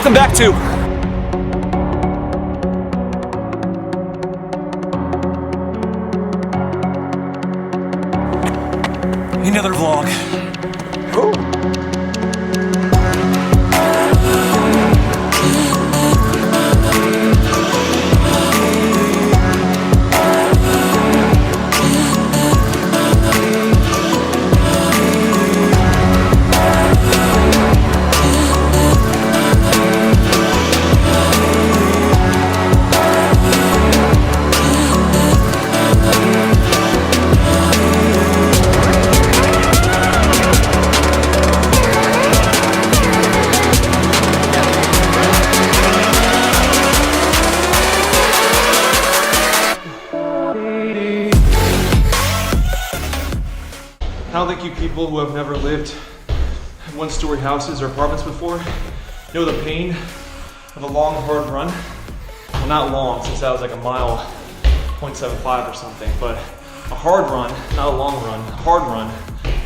nothing back to. Another vlog. I don't think you people who have never lived in one-story houses or apartments before know the pain of a long, hard run. Well, not long, since that was like a mile, 0.75 or something, but a hard run, not a long run, a hard run,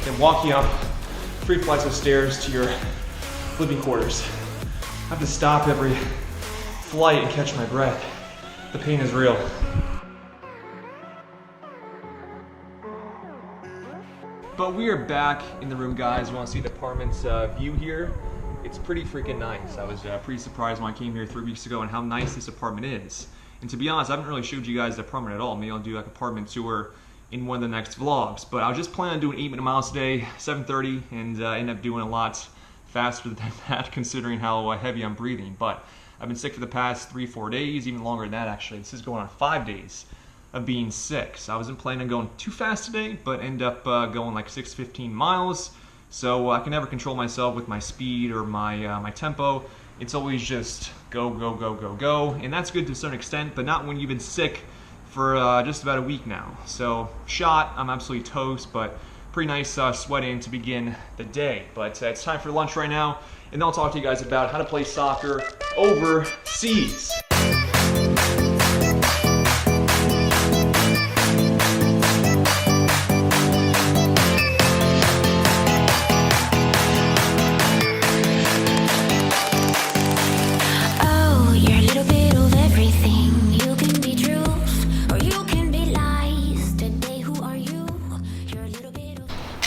and walking up 3 flights of stairs to your living quarters. I have to stop every flight and catch my breath. The pain is real. But we are back in the room, guys. You want to see the apartment's view here? It's pretty freaking nice. I was pretty surprised when I came here 3 weeks ago and how nice this apartment is. And to be honest, I haven't really showed you guys the apartment at all. Maybe I'll do like apartment tour in one of the next vlogs. But I was just planning on doing 8 miles a day, 7:30, and end up doing a lot faster than that considering how heavy I'm breathing. But I've been sick for the past 3-4 days, even longer than that actually. This is going on 5 days of being sick. So I wasn't planning on going too fast today, but end up going like 6-15 miles. So I can never control myself with my speed or my tempo. It's always just go, go, go, go, go. And that's good to a certain extent, but not when you've been sick for just about a week now. So shot, I'm absolutely toast, but pretty nice sweating to begin the day. But it's time for lunch right now, and then I'll talk to you guys about how to play soccer overseas.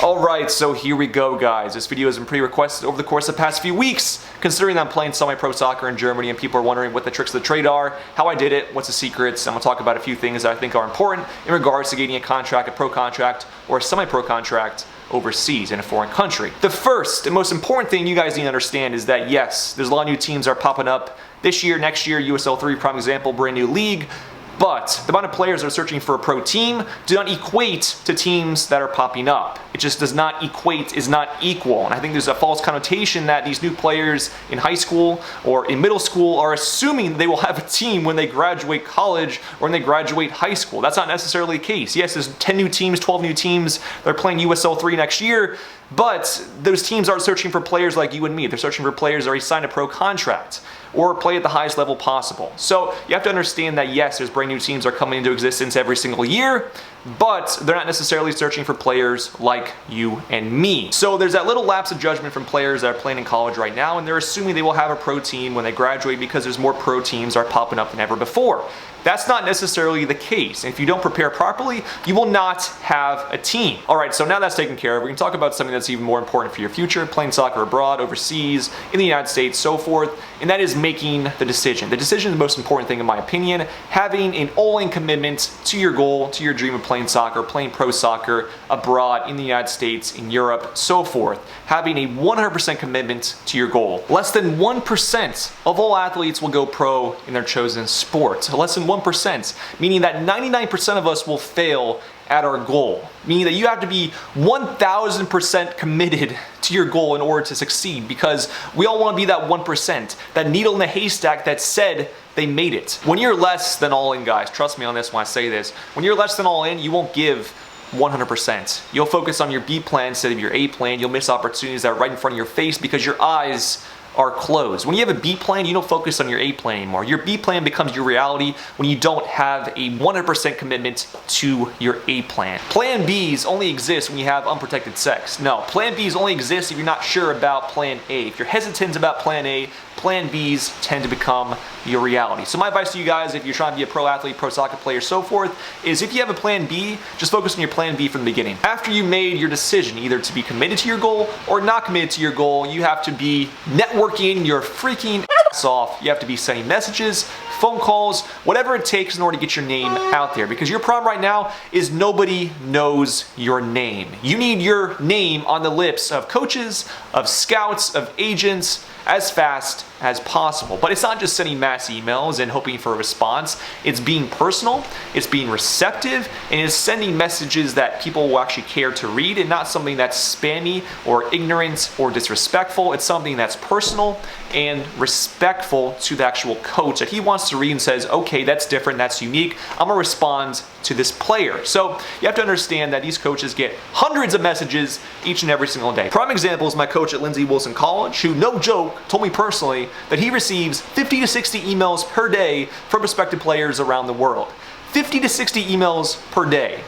Alright, so here we go, guys. This video has been pretty requested over the course of the past few weeks, considering that I'm playing semi-pro soccer in Germany and people are wondering what the tricks of the trade are, how I did it, what's the secrets. I'm going to talk about a few things that I think are important in regards to getting a contract, a pro contract, or a semi-pro contract overseas in a foreign country. The first and most important thing you guys need to understand is that yes, there's a lot of new teams that are popping up this year, next year, USL 3, prime example, brand new league. But the amount of players that are searching for a pro team do not equate to teams that are popping up. It just does not equate, is not equal. And I think there's a false connotation that these new players in high school or in middle school are assuming they will have a team when they graduate college or when they graduate high school. That's not necessarily the case. Yes, there's 10 new teams, 12 new teams that are playing USL 3 next year, but those teams aren't searching for players like you and me. They're searching for players that already signed a pro contract or play at the highest level possible. So you have to understand that yes, there's brand new teams that are coming into existence every single year, but they're not necessarily searching for players like you and me. So there's that little lapse of judgment from players that are playing in college right now, and they're assuming they will have a pro team when they graduate because there's more pro teams are popping up than ever before. That's not necessarily the case. And if you don't prepare properly, you will not have a team. All right, so now that's taken care of, we can talk about something that's even more important for your future, playing soccer abroad, overseas, in the United States, so forth, and that is making the decision. The decision is the most important thing in my opinion. Having an all-in commitment to your goal, to your dream of playing soccer, playing pro soccer abroad, in the United States, in Europe, so forth. Having a 100% commitment to your goal. Less than 1% of all athletes will go pro in their chosen sport. Less than 1%, meaning that 99% of us will fail at our goal, meaning that you have to be 1000% committed to your goal in order to succeed, because we all want to be that 1%, that needle in the haystack that said they made it. When you're less than all in, guys, trust me on this when I say this, when you're less than all in, you won't give 100%. You'll focus on your B plan instead of your A plan. You'll miss opportunities that are right in front of your face because your eyes are closed. When you have a B plan, you don't focus on your A plan anymore. Your B plan becomes your reality when you don't have a 100% commitment to your A plan. Plan Bs only exist when you have unprotected sex. No, Plan Bs only exist if you're not sure about Plan A. If you're hesitant about Plan A, Plan Bs tend to become your reality. So my advice to you guys, if you're trying to be a pro athlete, pro soccer player, so forth, is if you have a Plan B, just focus on your Plan B from the beginning. After you made your decision either to be committed to your goal or not committed to your goal, you have to be networking your freaking ass off. You have to be sending messages, phone calls, whatever it takes in order to get your name out there. Because your problem right now is nobody knows your name. You need your name on the lips of coaches, of scouts, of agents, as fast as possible. But it's not just sending mass emails and hoping for a response. It's being personal, it's being receptive, and it's sending messages that people will actually care to read, and not something that's spammy or ignorant or disrespectful. It's something that's personal and respectful to the actual coach that he wants to read and says, okay, that's different, that's unique, I'm gonna respond to this player. So you have to understand that these coaches get hundreds of messages each and every single day. Prime example is my coach at Lindsey Wilson College, who, no joke, told me personally that he receives 50 to 60 emails per day from prospective players around the world. 50 to 60 emails per day.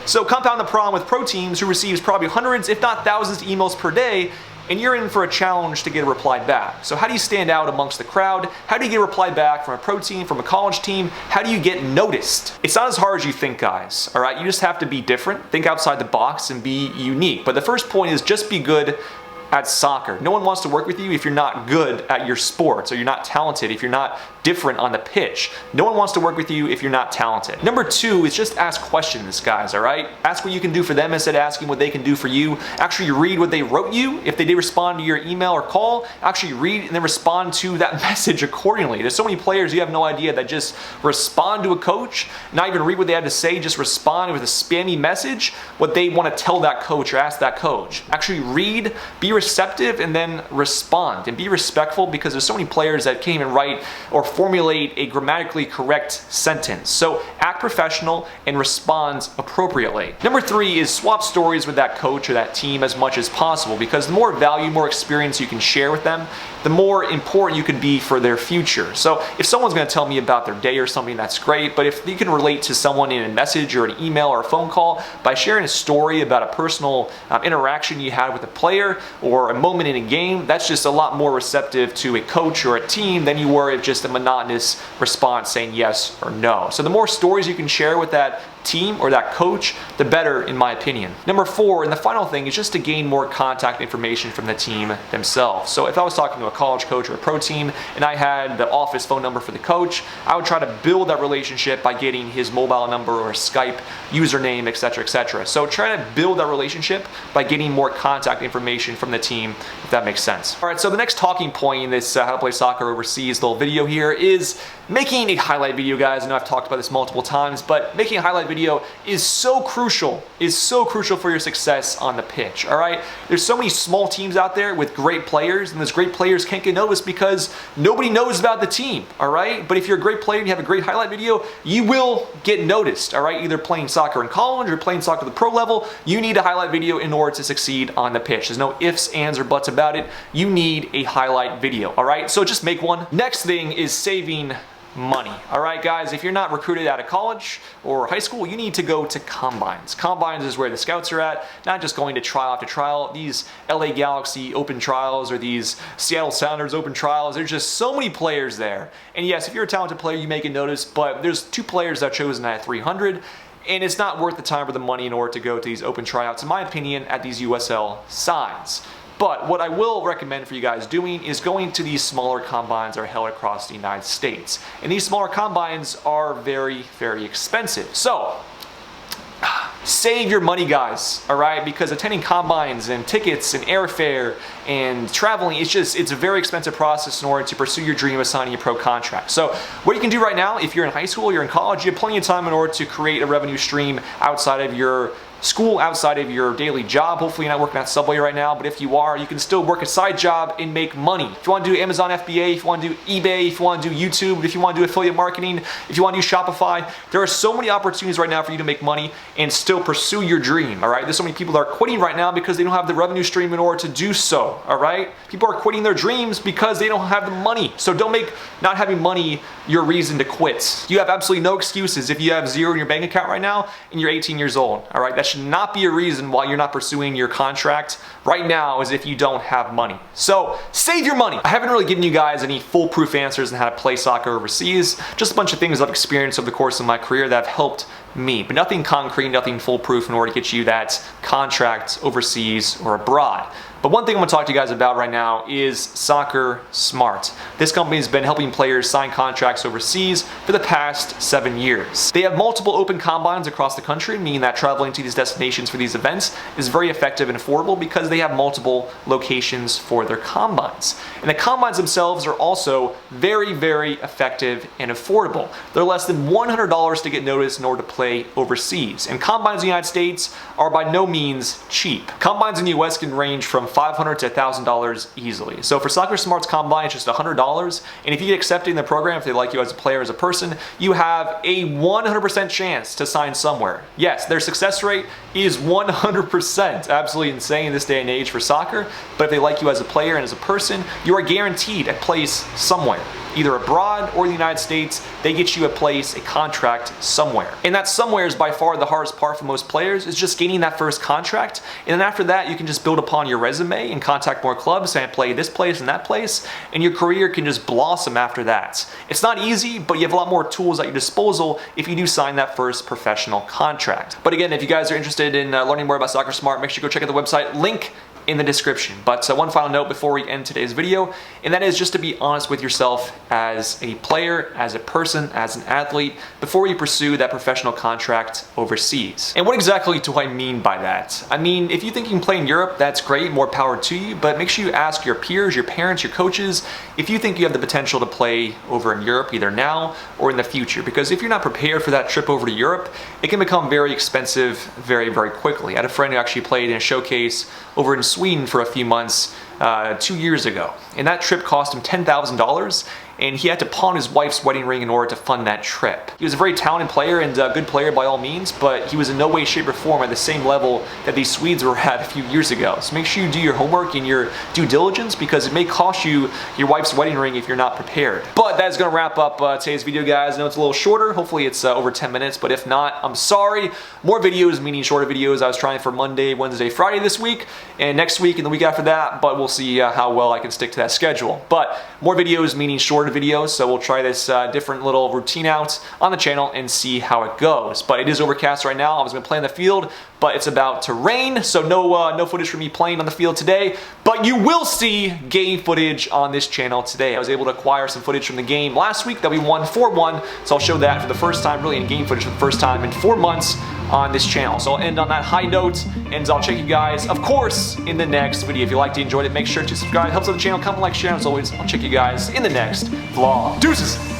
So compound the problem with pro teams who receives probably hundreds, if not thousands of emails per day, and you're in for a challenge to get a reply back. So how do you stand out amongst the crowd? How do you get a reply back from a pro team, from a college team? How do you get noticed? It's not as hard as you think, guys, all right? You just have to be different, think outside the box, and be unique. But the first point is just be good at soccer. No one wants to work with you if you're not good at your sports, or you're not talented, if you're not different on the pitch. No one wants to work with you if you're not talented. Number two is just ask questions, guys, all right? Ask what you can do for them instead of asking what they can do for you. Actually read what they wrote you. If they did respond to your email or call, actually read and then respond to that message accordingly. There's so many players you have no idea that just respond to a coach, not even read what they had to say, just respond with a spammy message, what they want to tell that coach or ask that coach. Actually read, be receptive, and then respond, and be respectful, because there's so many players that can't even write or formulate a grammatically correct sentence. So act professional and respond appropriately. Number three is swap stories with that coach or that team as much as possible, because the more value, more experience you can share with them, the more important you can be for their future. So if someone's going to tell me about their day or something, that's great, but if you can relate to someone in a message or an email or a phone call by sharing a story about a personal interaction you had with a player or a moment in a game, that's just a lot more receptive to a coach or a team than you were if just a monotonous response saying yes or no. So the more stories you can share with that team or that coach, the better, in my opinion. Number four, and the final thing, is just to gain more contact information from the team themselves. So if I was talking to a college coach or a pro team and I had the office phone number for the coach, I would try to build that relationship by getting his mobile number or Skype username, etc., etc. So try to build that relationship by getting more contact information from the team, if that makes sense. All right, so the next talking point in this How to Play Soccer Overseas little video here is making a highlight video, guys. I know I've talked about this multiple times, but making a highlight video is so crucial for your success on the pitch, all right? There's so many small teams out there with great players, and those great players can't get noticed because nobody knows about the team, all right? But if you're a great player and you have a great highlight video, you will get noticed, all right? Either playing soccer in college or playing soccer at the pro level, you need a highlight video in order to succeed on the pitch. There's no ifs, ands, or buts about it. You need a highlight video, all right? So just make one. Next thing is saving money. All right, guys, if you're not recruited out of college or high school, you need to go to combines. Combines is where the scouts are at, not just going to trial after trial. These LA Galaxy open trials or these Seattle Sounders open trials, there's just so many players there. And yes, if you're a talented player, you may get noticed, but there's 2 players that are chosen at 300, and it's not worth the time or the money in order to go to these open tryouts, in my opinion, at these USL sides. But what I will recommend for you guys doing is going to these smaller combines that are held across the United States. And these smaller combines are very, very expensive. So save your money, guys, all right? Because attending combines and tickets and airfare and traveling, it's a very expensive process in order to pursue your dream of signing a pro contract. So what you can do right now, if you're in high school, you're in college, you have plenty of time in order to create a revenue stream outside of your school, outside of your daily job. Hopefully you're not working at Subway right now, but if you are, you can still work a side job and make money. If you want to do Amazon FBA, if you want to do eBay, if you want to do YouTube, if you want to do affiliate marketing, if you want to do Shopify, there are so many opportunities right now for you to make money and still pursue your dream, all right? There's so many people that are quitting right now because they don't have the revenue stream in order to do so, all right? People are quitting their dreams because they don't have the money. So don't make not having money your reason to quit. You have absolutely no excuses if you have zero in your bank account right now and you're 18 years old, all right? That should not be a reason why you're not pursuing your contract right now as if you don't have money. So save your money. I haven't really given you guys any foolproof answers on how to play soccer overseas, just a bunch of things I've experienced over the course of my career that have helped me, but nothing concrete, nothing foolproof in order to get you that contract overseas or abroad. But one thing I'm going to talk to you guys about right now is Soccer Smart. This company has been helping players sign contracts overseas for the past 7 years. They have multiple open combines across the country, meaning that traveling to these destinations for these events is very effective and affordable because they have multiple locations for their combines. And the combines themselves are also very, very effective and affordable. They're less than $100 to get noticed in order to play overseas. And combines in the United States are by no means cheap. Combines in the US can range from $500 to $1,000 easily. So for Soccer Smart's combine, it's just $100. And if you get accepted in the program, if they like you as a player, as a person, you have a 100% chance to sign somewhere. Yes, their success rate is 100%. Absolutely insane in this day and age for soccer. But if they like you as a player and as a person, you are guaranteed a place somewhere. Either abroad or in the United States, they get you a place, a contract somewhere. And that somewhere is by far the hardest part for most players, is just gaining that first contract. And then after that, you can just build upon your resume and contact more clubs and play this place and that place, and your career can just blossom after that. It's not easy, but you have a lot more tools at your disposal if you do sign that first professional contract. But again, if you guys are interested in learning more about Soccer Smart, make sure you go check out the website, link in the description. But one final note before we end today's video, and that is just to be honest with yourself as a player, as a person, as an athlete, before you pursue that professional contract overseas. And what exactly do I mean by that? I mean, if you think you can play in Europe, that's great, more power to you, but make sure you ask your peers, your parents, your coaches, if you think you have the potential to play over in Europe, either now or in the future. Because if you're not prepared for that trip over to Europe, it can become very expensive very, very quickly. I had a friend who actually played in a showcase over in Sweden for a few months 2 years ago, and that trip cost him $10,000, and he had to pawn his wife's wedding ring in order to fund that trip. He was a very talented player and a good player by all means, but he was in no way, shape, or form at the same level that these Swedes were at a few years ago. So make sure you do your homework and your due diligence, because it may cost you your wife's wedding ring if you're not prepared. But that is going to wrap up today's video, guys. I know it's a little shorter. Hopefully it's over 10 minutes, but if not, I'm sorry. More videos, meaning shorter videos. I was trying for Monday, Wednesday, Friday this week, and next week and the week after that, but we'll see how well I can stick to that schedule. But more videos, meaning shorter videos, so we'll try this different little routine out on the channel and see how it goes. But it is overcast right now. I was going to play in the field, but it's about to rain, so no footage for me playing on the field today, but you will see game footage on this channel today. I was able to acquire some footage from the game last week that we won 4-1, so I'll show that for the first time, really in game footage for the first time in 4 months on this channel. So I'll end on that high note, and I'll check you guys, of course, in the next video. If you liked it, enjoyed it, make sure to subscribe. It helps out the channel. Comment, like, share, and as always, I'll check you guys in the next vlog. Deuces!